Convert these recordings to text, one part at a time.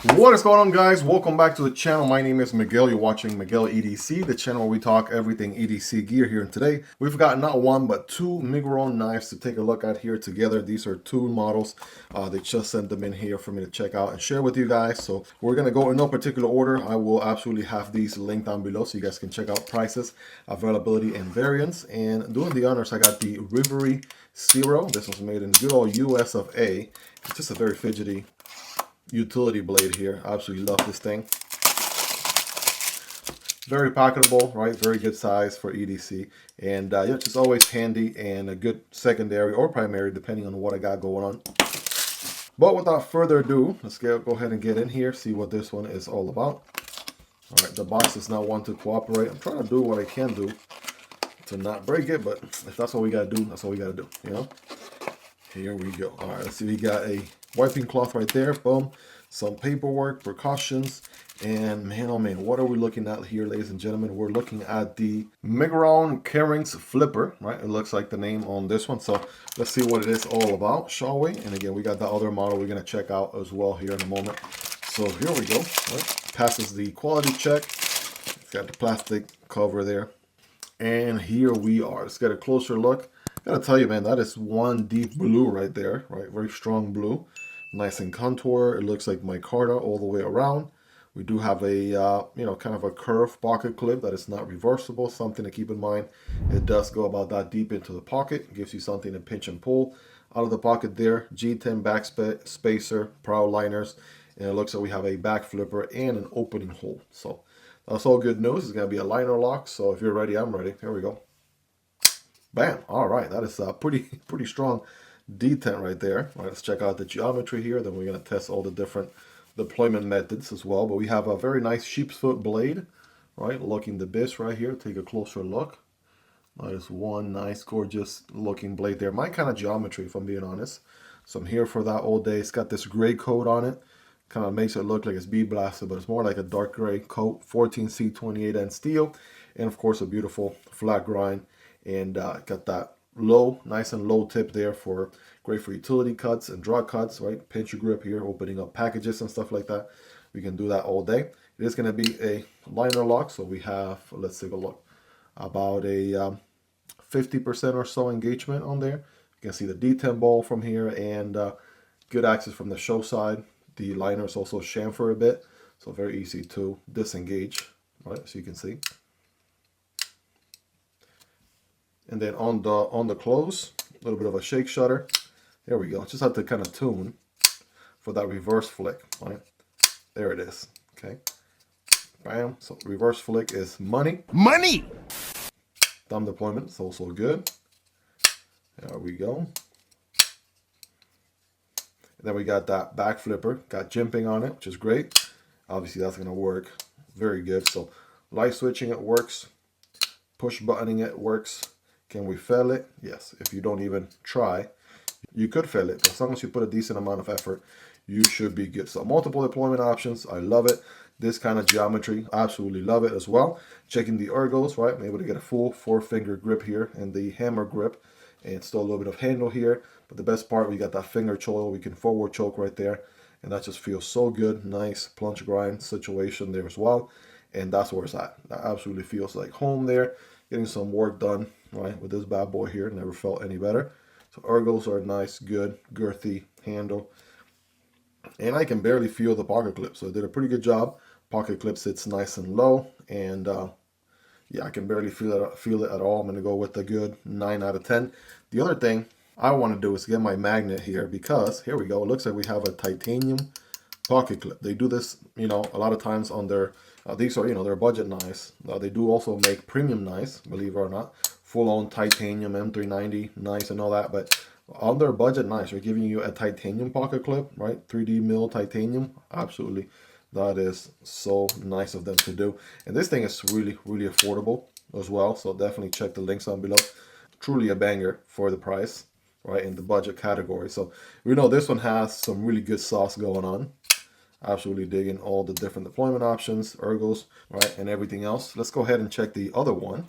What is going on, guys? Welcome back to the channel. My name is Miguel. You're watching Miguel EDC, the channel where we talk everything EDC gear here. And today we've got not one but two Migron knives to take a look at here together. These are two models. They just sent them in here for me to check out and share with you guys. So we're going to go in no particular order. I will absolutely have these linked down below so you guys can check out prices, availability, and variants. And doing the honors, I got the Rivery Zero. This was made in good old US of A. It's just a very fidgety utility blade here. I absolutely love this thing. Very pocketable, right? Very good size for EDC, and yeah, just always handy and a good secondary or primary depending on what I got going on. But without further ado, let's go ahead and get in here, see what this one is all about. All right, the box does not want to cooperate. I'm trying to do what I can do to not break it, but if that's what we gotta do, that's what we gotta do, you know? Here we go. All right, let's see, we got a wiping cloth right there, boom, some paperwork, precautions, and man, oh man, what are we looking at here, ladies and gentlemen? We're looking at the Migron Kehrings Flipper, right? It looks like the name on this one, so let's see what it is all about, shall we? And again, we got the other model we're gonna check out as well here in a moment. So here we go, right? Passes the quality check. It's got the plastic cover there. And here we are. Let's get a closer look. Gotta tell you, man, that is one deep blue right there, right? Very strong blue, nice and contour. It looks like micarta all the way around. We do have a, you know, kind of a curved pocket clip that is not reversible. Something to keep in mind. It does go about that deep into the pocket. It gives you something to pinch and pull out of the pocket there. G10 back spacer, prow liners, and it looks like we have a back flipper and an opening hole. So that's all good news. It's gonna be a liner lock. So if you're ready, I'm ready. Here we go. Bam! All right, that is a pretty strong detent right there. All right, let's check out the geometry here. Then we're gonna test all the different deployment methods as well. But we have a very nice sheep's foot blade, right? Looking the bits right here. Take a closer look. That is one nice, gorgeous looking blade there. My kind of geometry, if I'm being honest. So I'm here for that all day. It's got this gray coat on it. Kind of makes it look like it's bead blasted, but it's more like a dark gray coat. 14C28N steel, and of course a beautiful flat grind. And got that low, nice and low tip there for great for utility cuts and draw cuts, right? Pinch your grip here, opening up packages and stuff like that. We can do that all day. It is going to be a liner lock, so we have, let's take a look, about a 50% or so engagement on there. You can see the detent ball from here, and good access from the show side. The liner is also chamfer a bit, so very easy to disengage, right? So you can see. And then on the close, a little bit of a shake shutter. There we go. Just have to kind of tune for that reverse flick, right? There it is. Okay. Bam. So reverse flick is money. Money! Thumb deployment is also good. There we go. And then we got that back flipper. Got jimping on it, which is great. Obviously, that's going to work very good. So light switching, it works. Push buttoning, it works. Can we fail it? Yes. If you don't even try, you could fail it. But as long as you put a decent amount of effort, you should be good. So multiple deployment options. I love it. This kind of geometry, absolutely love it as well. Checking the ergos, right? I'm able to get a full 4-finger grip here and the hammer grip. And still a little bit of handle here. But the best part, we got that finger choil. We can forward choke right there. And that just feels so good. Nice plunge grind situation there as well. And that's where it's at. That absolutely feels like home there. Getting some work done, right, with this bad boy here. Never felt any better. So ergos are nice, good, girthy handle. And I can barely feel the pocket clip. So I did a pretty good job. Pocket clip sits nice and low. And yeah, I can barely feel it at all. I'm going to go with a good 9 out of 10. The other thing I want to do is get my magnet here, because here we go. It looks like we have a titanium pocket clip. They do this, you know, a lot of times on their these are, you know, their budget knives. They do also make premium knives, believe it or not, full-on titanium M390 knives and all that. But on their budget knives, they're giving you a titanium pocket clip, right? 3D mill titanium. Absolutely, that is so nice of them to do. And this thing is really affordable as well. So definitely check the links down below. Truly a banger for the price, right, in the budget category. So we know this one has some really good sauce going on. Absolutely digging all the different deployment options, ergos, right, and everything else. Let's go ahead and check the other one.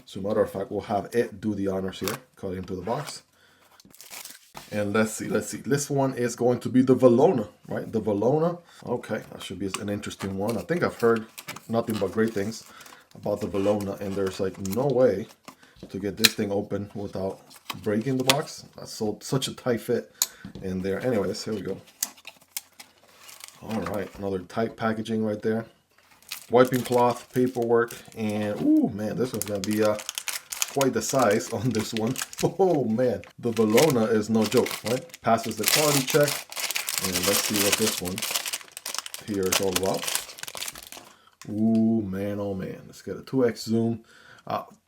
So matter of fact, we'll have it do the honors here, cut into the box. And let's see. This one is going to be the Valona, right? The Valona. Okay, that should be an interesting one. I think I've heard nothing but great things about the Valona, and there's like no way to get this thing open without breaking the box. That's such a tight fit in there. Anyways, here we go. All right, another tight packaging right there. Wiping cloth, paperwork, and ooh man, this one's gonna be quite the size on this one. Oh man, the Valona is no joke, right? Passes the quality check, and let's see what this one here is all about. Ooh man, oh man, let's get a 2x zoom.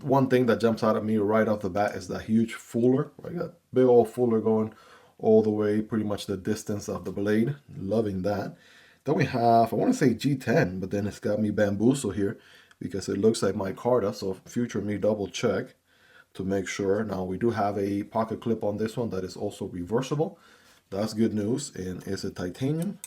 One thing that jumps out at me right off the bat is that huge fuller. I got big old fuller going all the way, pretty much the distance of the blade. Loving that. Then we have, I want to say G10, but then it's got me bamboozled here because it looks like micarta. So future me double check to make sure. Now we do have a pocket clip on this one that is also reversible. That's good news. And is it titanium?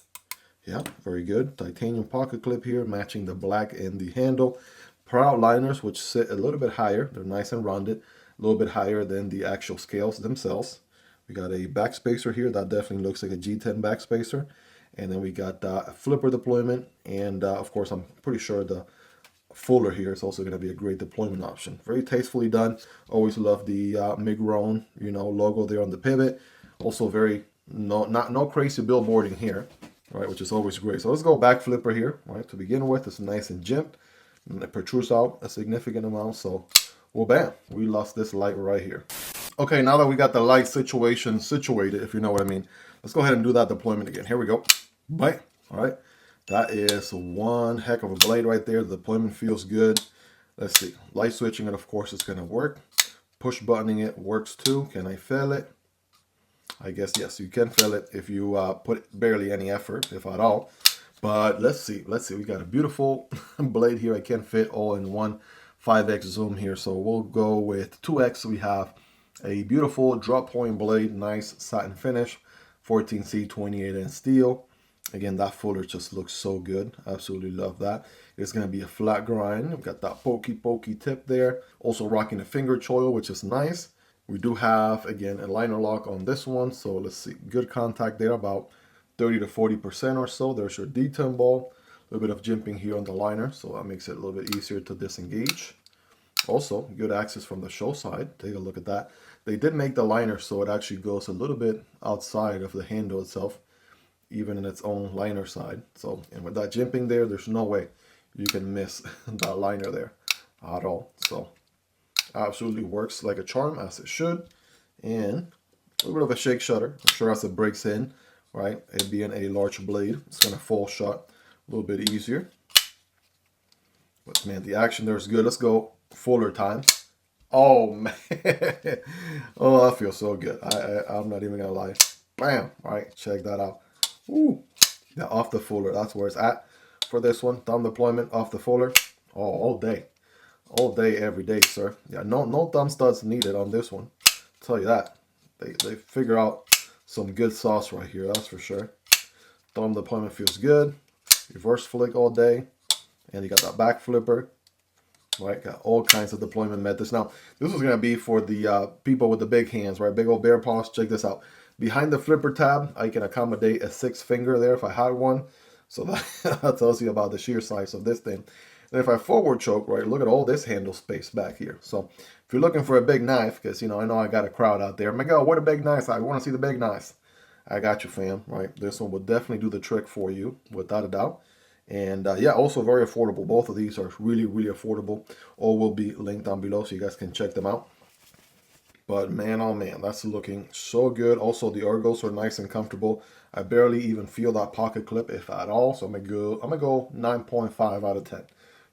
Yeah, very good. Titanium pocket clip here, matching the black and the handle. Proud liners, which sit a little bit higher. They're nice and rounded, a little bit higher than the actual scales themselves. We got a backspacer here that definitely looks like a G10 backspacer. And then we got a flipper deployment. And of course, I'm pretty sure the fuller here is also going to be a great deployment option. Very tastefully done. Always love the Migron, logo there on the pivot. Also very, no crazy billboarding here, right, which is always great. So let's go back flipper here, right, to begin with. It's nice and jimped. And it protrudes out a significant amount. So, well, bam, we lost this light right here. Okay, now that we got the light situation situated, if you know what I mean, let's go ahead and do that deployment again. Here we go. Bam. All right. That is one heck of a blade right there. The deployment feels good. Let's see. Light switching it, of course, is going to work. Push buttoning it works too. Can I feel it? I guess, yes, you can feel it if you put barely any effort, if at all. But let's see. We got a beautiful blade here. I can't fit all in one 5x zoom here. So we'll go with 2x. We have a beautiful drop point blade. Nice satin finish. 14C 28N steel. Again, that fuller just looks so good. Absolutely love that. It's going to be a flat grind. We've got that pokey tip there. Also rocking a finger choil, which is nice. We do have, again, a liner lock on this one. So let's see. Good contact there, about 30 to 40% or so. There's your D10 ball. A little bit of jimping here on the liner, so that makes it a little bit easier to disengage. Also, good access from the show side. Take a look at that. They did make the liner so it actually goes a little bit outside of the handle itself, even in its own liner side. So, and with that jimping there, there's no way you can miss that liner there at all. So, absolutely works like a charm, as it should. And a little bit of a shake shutter. I'm sure as it breaks in, right, it being a large blade, it's going to fall shut a little bit easier. But man, the action there is good. Let's go fuller time. Oh man, oh, that feels so good. I'm not even gonna lie. Bam! All right, check that out. Ooh, yeah, off the fuller. That's where it's at for this one. Thumb deployment off the fuller. Oh, all day, every day, sir. Yeah, no thumb studs needed on this one. I'll tell you that. They figure out some good sauce right here. That's for sure. Thumb deployment feels good. Reverse flick all day. And you got that back flipper, right? Got all kinds of deployment methods. Now, this was going to be for the people with the big hands, right? Big old bear paws. Check this out. Behind the flipper tab, I can accommodate a 6 finger there if I had one. So that tells you about the sheer size of this thing. And if I forward choke, right, look at all this handle space back here. So if you're looking for a big knife, because, I know I got a crowd out there. Miguel, what a big knife. I want to see the big knives. I got you, fam, right? This one will definitely do the trick for you, without a doubt. And yeah, also very affordable. Both of these are really, really affordable. All will be linked down below so you guys can check them out. But man, oh man, that's looking so good. Also, the ergos are nice and comfortable. I barely even feel that pocket clip, if at all. So I'm gonna go 9.5 out of 10.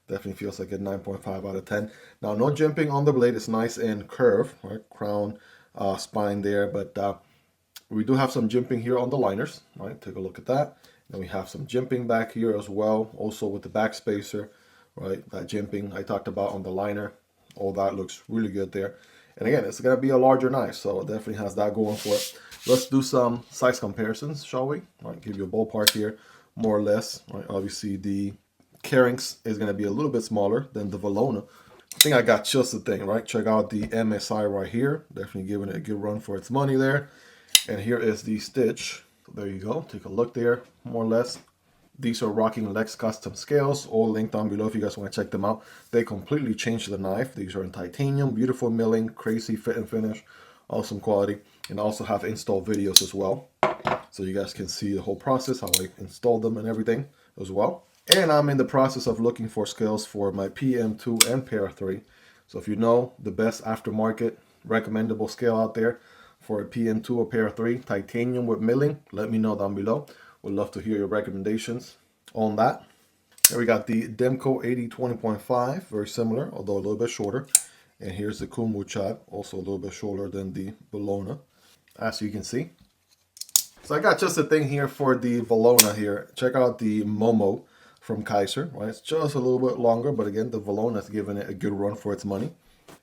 Definitely feels like a 9.5 out of 10. Now, no jimping on the blade. It's nice and curved, right? Crown, spine there. But we do have some jimping here on the liners, right? Take a look at that. Then we have some jimping back here as well, also with the backspacer, right? That jimping I talked about on the liner. All that looks really good there. And again, it's going to be a larger knife, so it definitely has that going for it. Let's do some size comparisons, shall we? All right, give you a ballpark here, more or less. Right, obviously, the Carinx is going to be a little bit smaller than the Valona. I think I got just the thing, right? Check out the MSI right here. Definitely giving it a good run for its money there. And here is the stitch. So there you go. Take a look there, more or less. These are Rocking Lex custom scales, all linked down below if you guys want to check them out. They completely changed the knife. These are in titanium, beautiful milling, crazy fit and finish, awesome quality, and also have install videos as well. So you guys can see the whole process, how I installed them and everything as well. And I'm in the process of looking for scales for my PM2 and Para 3. So if you know the best aftermarket recommendable scale out there for a PM2 or Para 3, titanium with milling, let me know down below. Would love to hear your recommendations on that. Here we got the Demco 80-20.5, very similar, although a little bit shorter. And here's the Kumwu Chad, also a little bit shorter than the Valona, as you can see. So I got just a thing here for the Valona here. Check out the Momo from Kizer, right? It's just a little bit longer, but again, the Valona's giving it a good run for its money.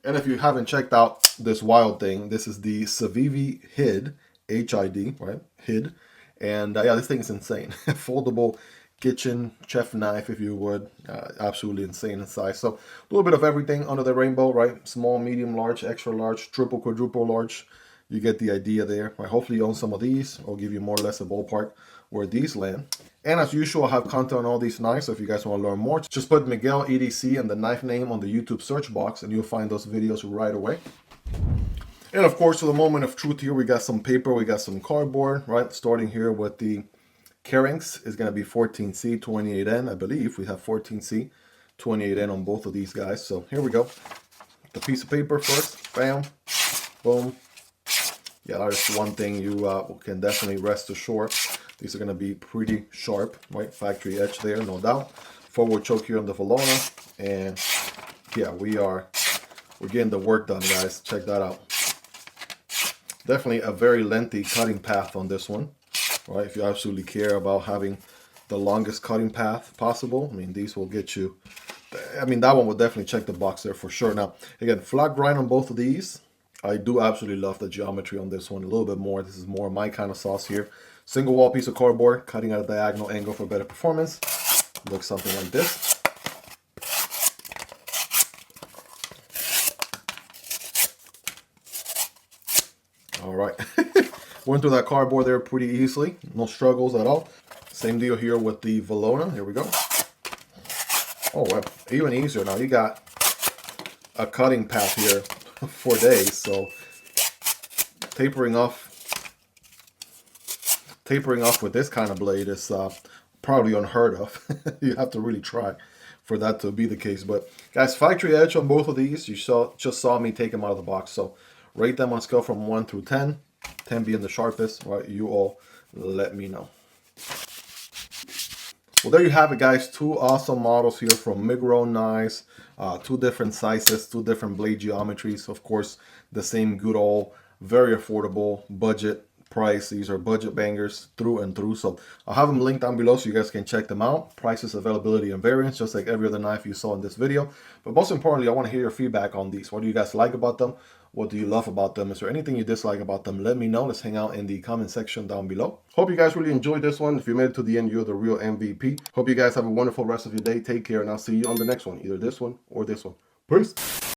And if you haven't checked out this wild thing, this is the Civivi HID, H-I-D, right? HID. And yeah, this thing is insane. Foldable kitchen chef knife, if you would. Absolutely insane in size. So a little bit of everything under the rainbow, right? Small, medium, large, extra large, triple, quadruple large. You get the idea there. Right? Hopefully you own some of these. I'll give you more or less a ballpark where these land. And as usual, I have content on all these knives. So if you guys want to learn more, just put Miguel EDC and the knife name on the YouTube search box and you'll find those videos right away. And of course, for the moment of truth here, we got some paper, we got some cardboard, right? Starting here with the Kehrings is going to be 14C 28N, I believe. We have 14C 28N on both of these guys. So here we go. The piece of paper first, bam, boom. Yeah, that's one thing you can definitely rest assured. These are going to be pretty sharp, right? Factory edge there, no doubt. Forward choke here on the Valona. And yeah, we're getting the work done, guys. Check that out. Definitely a very lengthy cutting path on this one, right? If you absolutely care about having the longest cutting path possible, I mean, these will get you, I mean, that one will definitely check the box there for sure. Now, again, flat grind on both of these. I do absolutely love the geometry on this one a little bit more. This is more my kind of sauce here. Single wall piece of cardboard, cutting at a diagonal angle for better performance. Looks something like this. All right, went through that cardboard there pretty easily. No struggles at all. Same deal here with the Valona. Here we go. Oh, well, even easier now. You got a cutting path here for days. So tapering off with this kind of blade is probably unheard of. You have to really try for that to be the case. But guys, factory edge on both of these. You just saw me take them out of the box. So rate them on a scale from 1 through 10. 10 being the sharpest, right? You all let me know. Well, there you have it, guys. Two awesome models here from Migro Knives. Two different sizes, two different blade geometries. Of course, the same good old, very affordable budget price. These are budget bangers through and through. So I'll have them linked down below so you guys can check them out. Prices, availability, and variants, just like every other knife you saw in this video. But most importantly, I want to hear your feedback on these. What do you guys like about them? What do you love about them? Is there anything you dislike about them? Let me know. Let's hang out in the comment section down below. Hope you guys really enjoyed this one. If you made it to the end, you're the real MVP. Hope you guys have a wonderful rest of your day. Take care, and I'll see you on the next one. Either this one or this one. Peace.